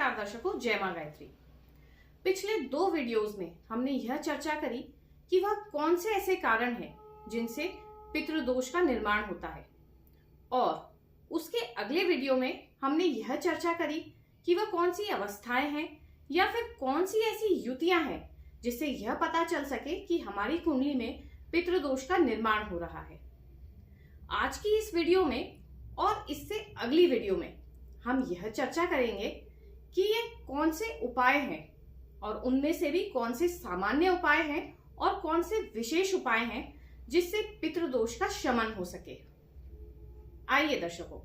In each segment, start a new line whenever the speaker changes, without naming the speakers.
नमस्कार दर्शकों, जय मां गायत्री। पिछले 2 वीडियोस में हमने यह चर्चा करी कि वह कौन से ऐसे कारण हैं जिनसे पितृदोष का निर्माण होता है, और उसके अगले वीडियो में हमने यह चर्चा करी कि वह कौन सी अवस्थाएं हैं या फिर कौन सी ऐसी युतियां हैं जिससे यह पता चल सके कि हमारी कुंडली में पितृदोष का निर्माण हो रहा है। आज की इस वीडियो में और इससे अगली वीडियो में हम यह चर्चा करेंगे कि ये कौन से उपाय हैं और उनमें से भी कौन से सामान्य उपाय हैं और कौन से विशेष उपाय हैं जिससे पितृदोष का शमन हो सके। आइए दर्शकों,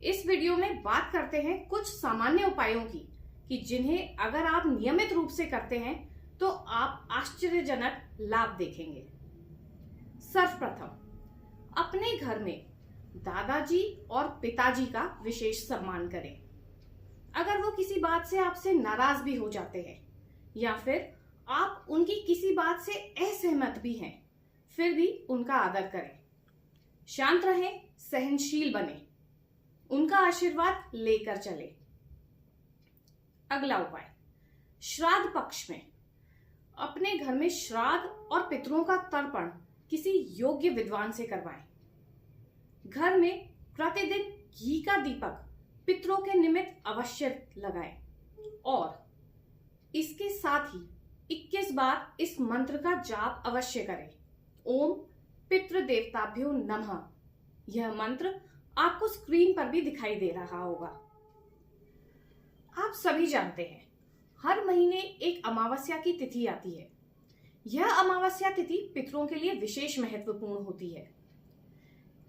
इस वीडियो में बात करते हैं कुछ सामान्य उपायों की कि जिन्हें अगर आप नियमित रूप से करते हैं तो आप आश्चर्यजनक लाभ देखेंगे। सर्वप्रथम, अपने घर में दादाजी और पिताजी का विशेष सम्मान करें। अगर वो किसी बात से आपसे नाराज भी हो जाते हैं या फिर आप उनकी किसी बात से असहमत भी हैं, फिर भी उनका आदर करें। शांत रहें, सहनशील बने, उनका आशीर्वाद लेकर चले। अगला उपाय, श्राद्ध पक्ष में अपने घर में श्राद्ध और पितरों का तर्पण किसी योग्य विद्वान से करवाएं। घर में प्रतिदिन घी का दीपक पितरों के निमित्त अवश्य लगाएं और इसके साथ ही 21 बार इस मंत्र का जाप अवश्य करें। ओम पितृ देवताभ्यो नमः। यह मंत्र आपको स्क्रीन पर भी दिखाई दे रहा होगा। आप सभी जानते हैं, हर महीने एक अमावस्या की तिथि आती है। यह अमावस्या तिथि पितरों के लिए विशेष महत्वपूर्ण होती है।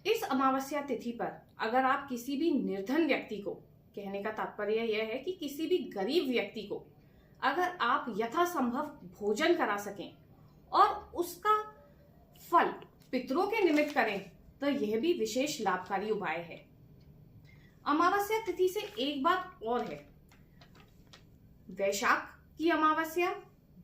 इस अमावस्या तिथि पर अगर आप किसी भी निर्धन व्यक्ति को, कहने का तात्पर्य यह है कि किसी भी गरीब व्यक्ति को अगर आप यथासंभव भोजन करा सकें और उसका फल पितरों के निमित्त करें तो यह भी विशेष लाभकारी उपाय है। अमावस्या तिथि से एक बात और है, वैशाख की अमावस्या,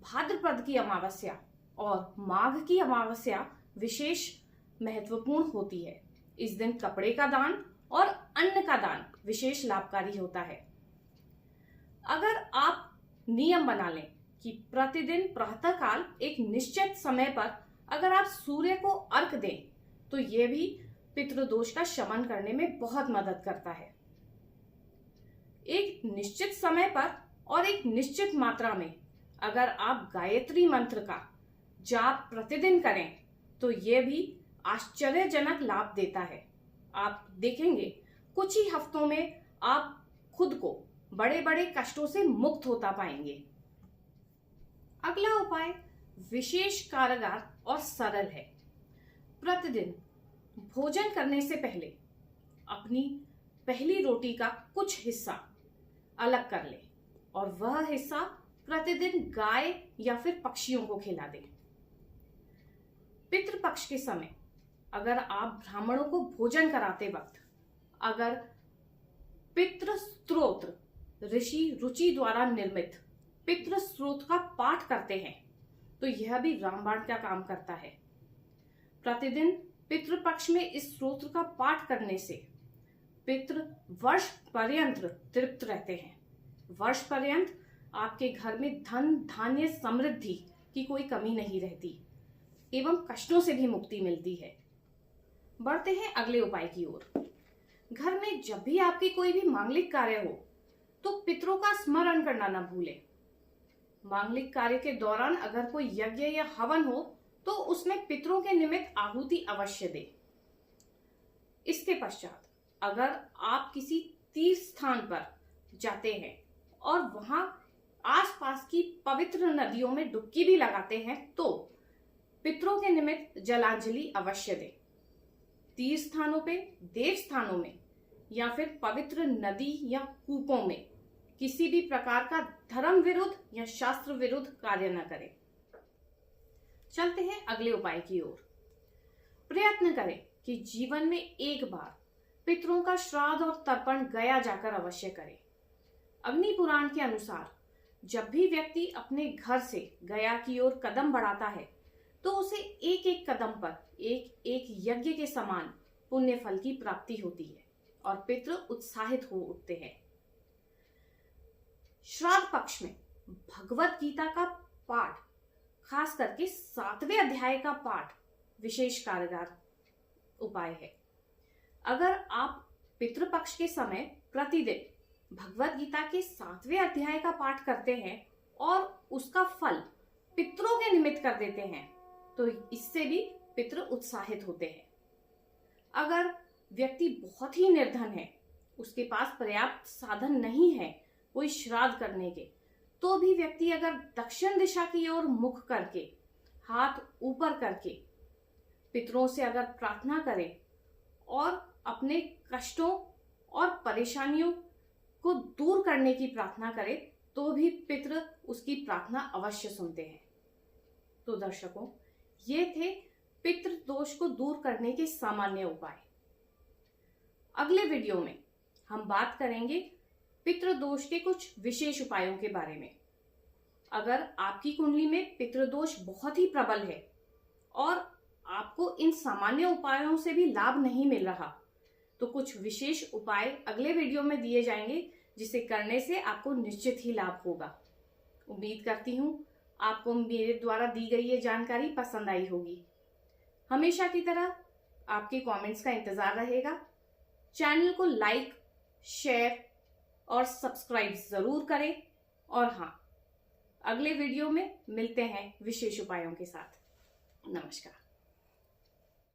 भाद्रपद की अमावस्या और माघ की अमावस्या विशेष महत्वपूर्ण होती है। इस दिन कपड़े का दान और अन्न का दान विशेष लाभकारी होता है। अगर आप नियम बना लें कि प्रतिदिन प्रातःकाल एक निश्चित समय पर अगर आप सूर्य को अर्घ दें तो यह भी पितृदोष का शमन करने में बहुत मदद करता है। एक निश्चित समय पर और एक निश्चित मात्रा में अगर आप गायत्री मंत्र का जाप प्रतिदिन करें तो यह भी आश्चर्यजनक लाभ देता है। आप देखेंगे कुछ ही हफ्तों में आप खुद को बड़े बड़े कष्टों से मुक्त होता पाएंगे। अगला उपाय विशेष कारगर और सरल है। प्रतिदिन भोजन करने से पहले अपनी पहली रोटी का कुछ हिस्सा अलग कर लें और वह हिस्सा प्रतिदिन गाय या फिर पक्षियों को खिला दें। पितृपक्ष के समय अगर आप ब्राह्मणों को भोजन कराते वक्त अगर पितृ स्तोत्र ऋषि रुचि द्वारा निर्मित पितृ स्तोत्र का पाठ करते हैं तो यह भी रामबाण का काम करता है। प्रतिदिन पितृपक्ष में इस स्तोत्र का पाठ करने से पितृ वर्ष पर्यंत तृप्त रहते हैं। वर्ष पर्यंत आपके घर में धन धान्य समृद्धि की कोई कमी नहीं रहती एवं कष्टों से भी मुक्ति मिलती है। बढ़ते हैं अगले उपाय की ओर। घर में जब भी आपकी कोई भी मांगलिक कार्य हो तो पितरों का स्मरण करना न भूलें। मांगलिक कार्य के दौरान अगर कोई यज्ञ या हवन हो तो उसमें पितरों के निमित्त आहुति अवश्य दें। इसके पश्चात अगर आप किसी तीर्थ स्थान पर जाते हैं और वहां आसपास की पवित्र नदियों में डुबकी भी लगाते हैं तो पितरों के निमित्त जलांजलि अवश्य दें। तीर्थ स्थानों पे, देव स्थानों में या फिर पवित्र नदी या कूपों में किसी भी प्रकार का धर्म विरुद्ध या शास्त्र विरुद्ध कार्य न करें। चलते हैं अगले उपाय की ओर। प्रयत्न करें कि जीवन में एक बार पितरों का श्राद्ध और तर्पण गया जाकर अवश्य करें। अग्नि पुराण के अनुसार जब भी व्यक्ति अपने घर से गया की ओर कदम बढ़ाता है तो उसे एक एक कदम पर एक एक यज्ञ के समान पुण्य फल की प्राप्ति होती है और पितृ उत्साहित हो उठते हैं। श्राद्ध पक्ष में भगवत गीता का पाठ, खास करके 7वें अध्याय का पाठ विशेष कारगर उपाय है। अगर आप पितृपक्ष के समय प्रतिदिन भगवत गीता के 7वें अध्याय का पाठ करते हैं और उसका फल पितरों के निमित्त कर देते हैं तो इससे भी पितृ उत्साहित होते हैं। अगर व्यक्ति बहुत ही निर्धन है, उसके पास पर्याप्त साधन नहीं है कोई श्राद्ध करने के, तो भी व्यक्ति अगर दक्षिण दिशा की ओर मुख करके, हाथ ऊपर करके पितरों से अगर प्रार्थना करे और अपने कष्टों और परेशानियों को दूर करने की प्रार्थना करे तो भी पितृ उसकी प्रार्थना अवश्य सुनते हैं। तो दर्शकों, ये थे पितृ दोष को दूर करने के सामान्य उपाय। अगले वीडियो में हम बात करेंगे पितृ दोष के कुछ विशेष उपायों के बारे में। अगर आपकी कुंडली में पितृ दोष बहुत ही प्रबल है और आपको इन सामान्य उपायों से भी लाभ नहीं मिल रहा, तो कुछ विशेष उपाय अगले वीडियो में दिए जाएंगे जिसे करने से आपको निश्चित ही लाभ होगा। उम्मीद करती हूँ आपको मेरे द्वारा दी गई ये जानकारी पसंद आई होगी। हमेशा की तरह आपके कमेंट्स का इंतजार रहेगा। चैनल को लाइक, शेयर और सब्सक्राइब जरूर करें। और हाँ, अगले वीडियो में मिलते हैं विशेष उपायों के साथ। नमस्कार।